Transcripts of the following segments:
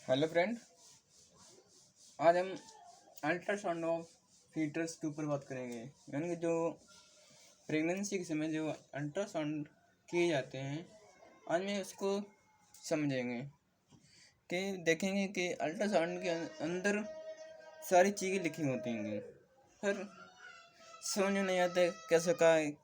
Hello friend. आज हम ultrasound of foetus के ऊपर बात करेंगे। यानी कि जो प्रेगनेंसी के समय जो अल्ट्रासाउंड किए जाते हैं, आज मैं उसको समझेंगे कि देखेंगे कि अल्ट्रासाउंड के अंदर सारी चीज़ें लिखी होती हैं, पर समझ में नहीं आता कैसे का है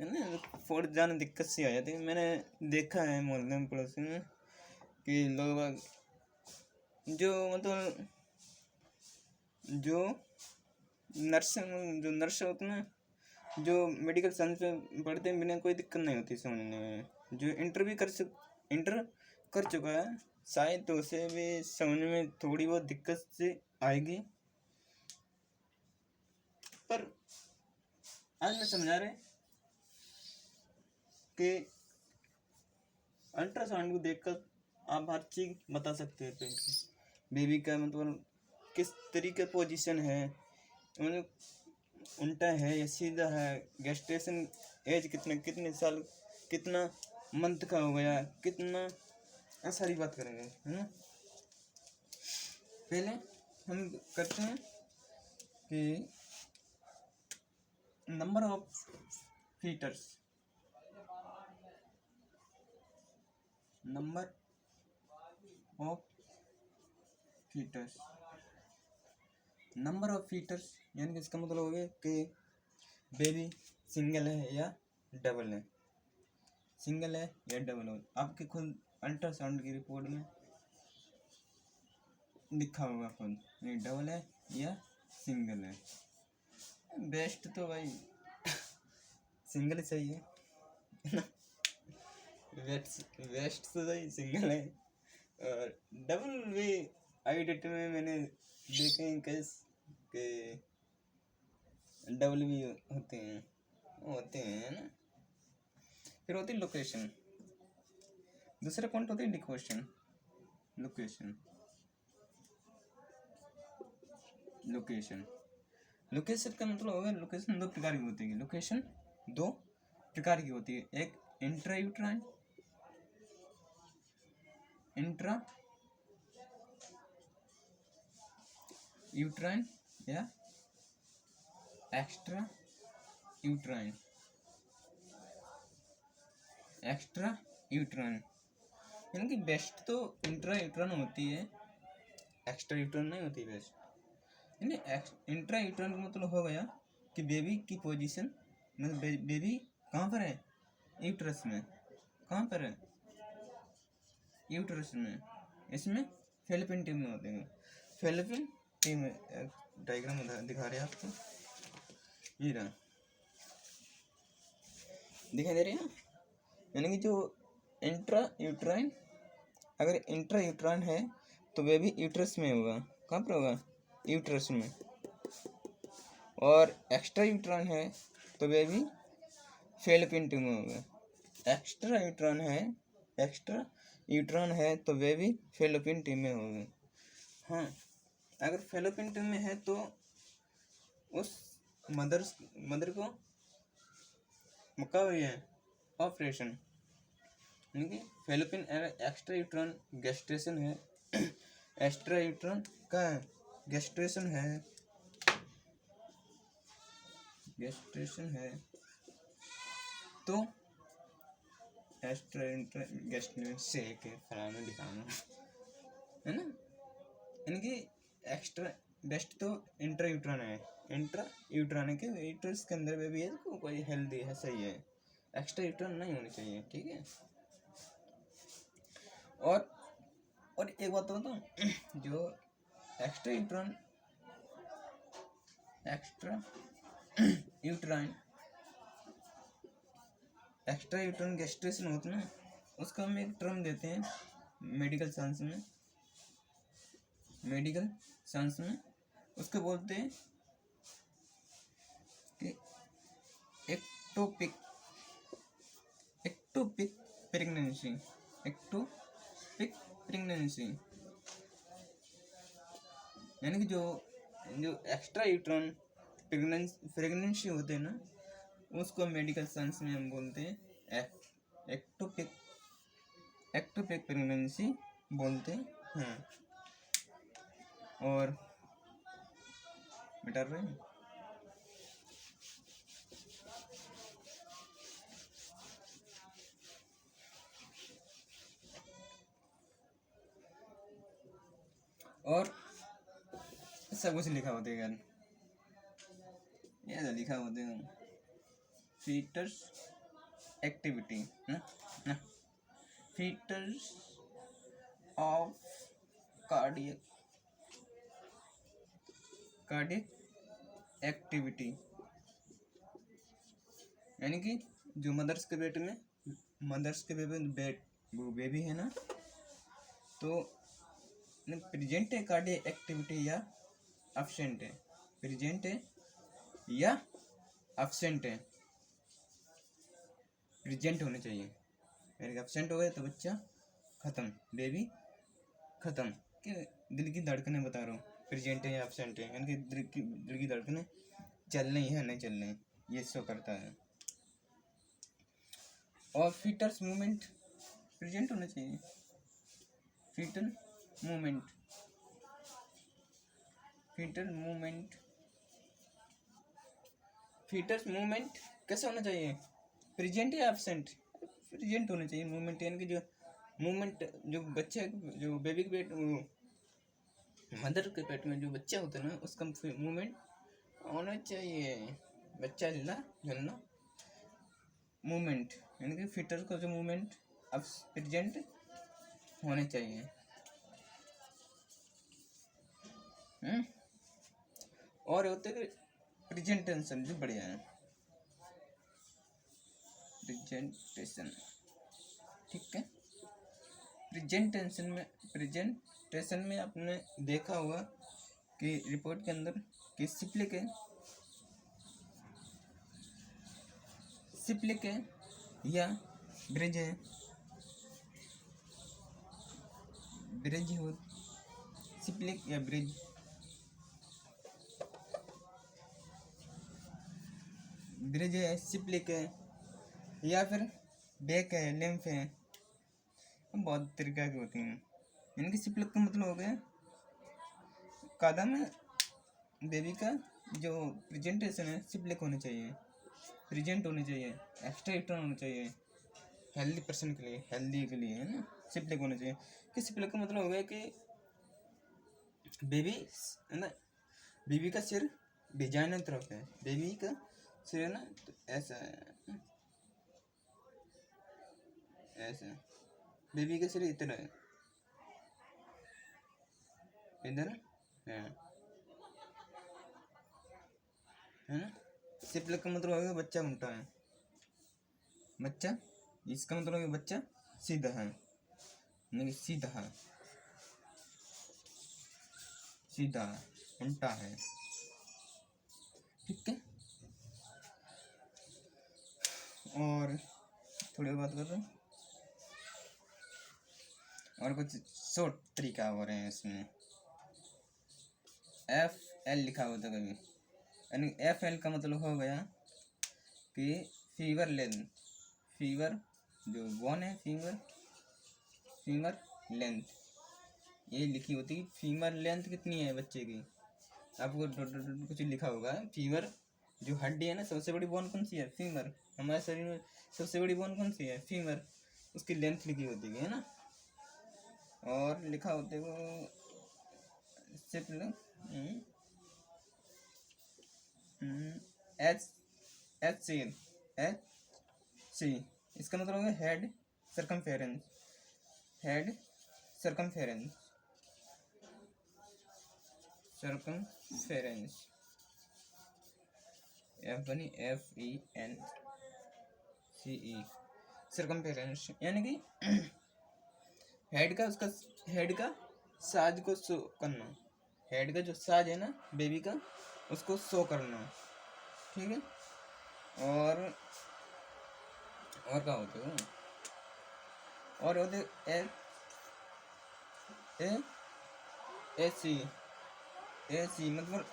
ना, फोड़ जाने दिक्कत सी आ जाती है। मैंने देखा है मोहल्ले में, पड़ोसी में, कि लोग जो मतलब जो नर्स होते हैं, जो मेडिकल साइंस में पढ़ते हैं, बिना कोई दिक्कत नहीं होती समझने में। जो इंटर कर चुका है, शायद तो उसे भी समझने में थोड़ी बहुत दिक्कत से आएगी। पर आज मैं समझा रहे कि अल्ट्रासाउंड को देखकर आप हर चीज बता सकते हैं। पेट की बेबी का मतलब किस तरीके पोजीशन है, मतलब उल्टा है या सीधा है, गेस्टेशन एज कितने साल, कितना मंथ का हो गया, कितना, सारी बात करेंगे, है ना। पहले हम करते हैं कि number of foetuses, number of foetuses, number of foetuses यानी कि इसका मतलब हो गया कि बेबी सिंगल है या डबल है, सिंगल है या डबल है। आपके खुद अल्ट्रासाउंड की रिपोर्ट में लिखा होगा खुद, ये डबल है या सिंगल है। बेस्ट तो भाई सिंगल ही सही है। बेस्ट तो भाई सिंगल है। और डबल भी आई डेट में मैंने देखे हैं केस के डबल भी होते हैं ना। फिर होती है लोकेशन, दूसरा पॉइंट होती है डिक्वेशन। लोकेशन लोकेशन लोकेशन का मतलब होगा, लोकेशन दो प्रकार की होती है। लोकेशन दो प्रकार की होती है, एक इंट्रा यूट्राइन, इंट्रा यूट्राइन या एक्स्ट्रा यूट्राइन। एक्स्ट्रा यूट्राइन यानी कि बेस्ट तो इंट्रा यूट्राइन होती है, एक्स्ट्रा यूट्राइन नहीं होती बेस्ट। यानी इंट्रा यूट्राइन का मतलब हो गया कि बेबी की पोजीशन, मतलब बेबी कहाँ पर है, यूट्रस में। कहाँ पर है, यूट्रस में। इसमें फेलोपियन ट्यूब में होते हैं। फेलोपियन ट्यूब में डायग्राम दिखा रहे हैं आपको, ये रहा, दिखाई दे रही है। यानी कि जो इंट्रा यूट्राइन, अगर इंट्रा यूट्राइन है तो बेबी यूट्रस में होगा। कहाँ पर होगा, यूट्रस में। और एक्स्ट्रा यूट्राइन है तो बेबी फेलोपियन ट्यूब में होगा। एक्स्ट्रा यूट्राइन है तो बेबी फेलोपियन ट्यूब में होगा। हाँ, अगर फेलोपियन ट्यूब में है तो उस मदर को मक्का हुई है ऑपरेशन। यानी कि फेलोपियन एक्स्ट्रा यूट्राइन गेस्टेशन है, एक्स्ट्रा यूट्राइन का गेस्टेशन है तो एक्स्ट्रा गेस्टेशन से के फलाना दिखाना, है ना। यानी कि एक्स्ट्रा बेस्ट तो इंट्रा यूट्राइन है, इंट्रा यूट्राइन के यूट्रस के अंदर बेबी है तो कोई हेल्दी है, सही है। एक्स्ट्रा यूट्राइन नहीं होनी चाहिए, ठीक है। और एक बात तो बताऊँ, जो एक्स्ट्रा यूट्राइन गेस्टेशन होती है ना, उसका हम एक टर्म देते हैं मेडिकल साइंस में उसको बोलते हैं कि एक्टोपिक प्रेगनेंसी। यानी कि जो एक्स्ट्रा यूट्राइन प्रेगनेंसी होते हैं ना, उसको मेडिकल साइंस में हम बोलते हैं एक्टोपिक प्रेगनेंसी बोलते हैं। और मिटा रहे हैं। और सब कुछ लिखा होता है, ये लिखा होते हैं फीटर्स एक्टिविटी ना फीटर्स ऑफ कार्डियक एक्टिविटी, यानी कि जो मदर्स के बेटे में वो बेबी है ना, तो प्रेजेंट है कार्डियक एक्टिविटी या एब्सेंट है, प्रेजेंट है या एब्सेंट है, प्रेजेंट होने चाहिए। यानी एब्सेंट हो गए तो बच्चा खत्म, बेबी खत्म। कि दिल की धड़कनें बता रहा हूँ, प्रेजेंट है या एब्सेंट है, यानी कि दिल की धड़कनें चल रही है नहीं चल रही, ये शो करता है। और फीटर्स मूवमेंट प्रेजेंट होना चाहिए, फीटल मूवमेंट फीटर्स मूवमेंट कैसे होना चाहिए, प्रेजेंट या एब्सेंट, प्रेजेंट होना चाहिए मूवमेंट, यानी कि जो मूवमेंट जो बच्चे जो बेबी के पेट मदर के पेट में जो बच्चा होता है ना, उसका मूवमेंट होना चाहिए, बच्चा झलना मूवमेंट, यानी कि फीटर का जो मूवमेंट अब प्रेजेंट होने चाहिए। और होते हैं प्रेजेंटेशन जो बढ़िया है, प्रेजेंटेशन, ठीक है। प्रेजेंटेशन में आपने देखा होगा कि रिपोर्ट के अंदर कि सिप्लिक है या ब्रिज हो, सिप्लिक या ब्रिज है, सिप्लिक है या फिर बैक है, लिम्फ है, बहुत तरीका की होती हैं। यानी कि सिप्लिक का मतलब हो गया कदम बेबी का जो प्रेजेंटेशन है सिप्लिक होनी चाहिए, प्रेजेंट होनी चाहिए, एक्स्ट्रा रिटर्न होना चाहिए, हेल्दी पर्सन के लिए, हेल्दी के लिए है ना, सिप्लिक होना चाहिए। कि सिप्लिक का मतलब हो गया कि बेबी है ना, बेबी का सिर डिजाइनर तरफ है, बेबी का सिर है ना तो ऐसा है, ऐसा बेबी का सिर इतना है, इधर है ना। सिप्लिक का मतलब होगा बच्चा उल्टा है, बच्चा, इसका मतलब है बच्चा सीधा है, नहीं सीधा है, सीधा उल्टा है, ठीक है। और थोड़ी बात कर रहे हैं, और कुछ शॉर्ट तरीका हो रहे हैं इसमें। FL लिखा होता कभी, यानी FL का मतलब हो गया कि फीवर लेंथ, फीवर जो बोन है, फीवर लेंथ, ये लिखी होती है। फीवर लेंथ कितनी है बच्चे की, आपको कुछ लिखा होगा। फीवर जो हड्डी है ना, सबसे बड़ी बोन कौन सी है, फीमर। हमारे शरीर में सबसे बड़ी बोन कौन सी है, फीमर, उसकी लेंथ लिखी होती है ना। और लिखा होते वो HC, इसका मतलब है head circumference, head circumference, FENCE, circumference, यानी कि हेड का, उसका हेड का साज को शो करना, हेड का जो साज है ना बेबी का, उसको शो करना, ठीक है। और क्या होते हैं, और होते AC मतलब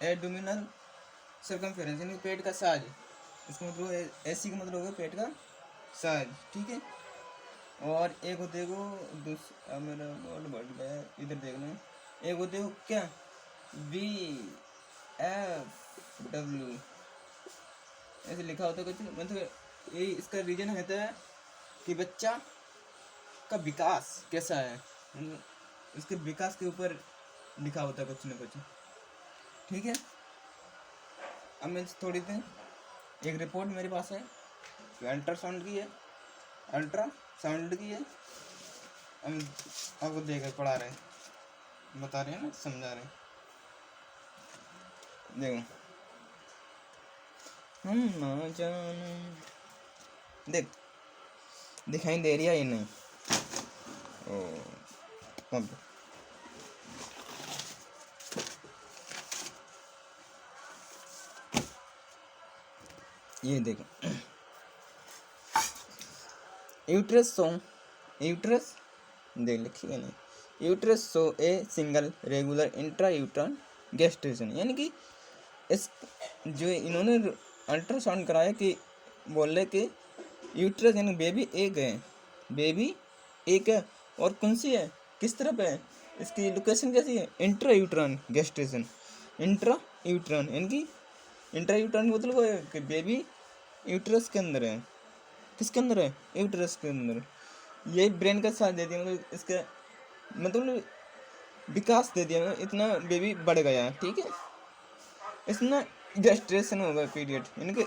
एडोमिनल सर्कमफेरेंस, यानी पेट का साज, इसका मतलब AC का मतलब होगा पेट का साइज, ठीक है। और एक होते को मेरा वर्ड बढ़ गया है, इधर देखना। एक होते को क्या, VFW ऐसे लिखा होता है कुछ, मतलब ये इसका रीजन होता है कि बच्चा का विकास कैसा है, उसके विकास के ऊपर लिखा होता है कुछ ना कुछ, ठीक है। अब मैं थोड़ी देर, एक रिपोर्ट मेरे पास है अल्ट्रासाउंड की है, अल्ट्रासाउंड की है। हम आपको देकर पढ़ा रहे हैं, बता रहे हैं ना, समझा रहे हैं। देखो, हम ना जाने, देख दिखाई दे रही है इन्हें। ओ अब ये देखो, यूट्रस देख लिखिए ना, uterus show a single regular intra uterine gestation, यानी कि इस जो इन्होंने अल्ट्रासाउंड कराया कि बोल रहे कि यूट्रस यानी बेबी एक है, बेबी एक है, और कौन सी है, किस तरफ है, इसकी लोकेशन कैसी है, इंट्रा यूट्रन गेस्टेशन, इंट्रा यूट्रन यानी कि इंट्रा यूट्रन मतलब है कि बेबी यूट्रस के अंदर है, किसके अंदर है, यूट्रस के अंदर। यही ब्रेन का साथ दे दिया, मतलब इसका मतलब विकास दे दिया, इतना बेबी बढ़ गया, ठीक है। इतना गेस्ट्रेशन हो गया पीरियड, यानी कि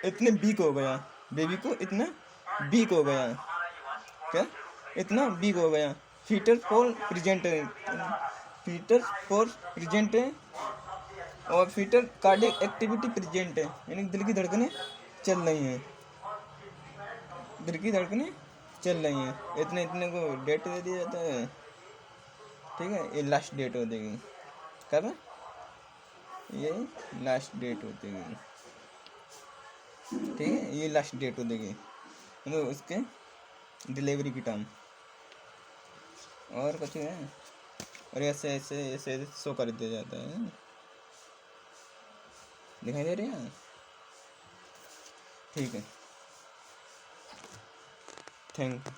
इतने वीक हो गया बेबी को, इतना वीक हो गया, क्या इतना वीक हो गया। फीटर फॉर प्रेजेंट है, फीटर फॉर प्रेजेंट है, और फीटर कार्डियक एक्टिविटी प्रेजेंट है, यानी दिल की धड़कनें चल रही हैं, दिल की धड़कनें चल रही हैं। इतने इतने को डेट दे दिया जाता है, ठीक है। ये लास्ट डेट हो देगी, कब, ये लास्ट डेट होती है, ठीक है, ये लास्ट डेट हो देगी, मतलब उसके डिलीवरी की टाइम। और कुछ है, और ऐसे ऐसे ऐसे शो कर दिया जाता है, दिखाई दे रही है, ठीक है, थैंक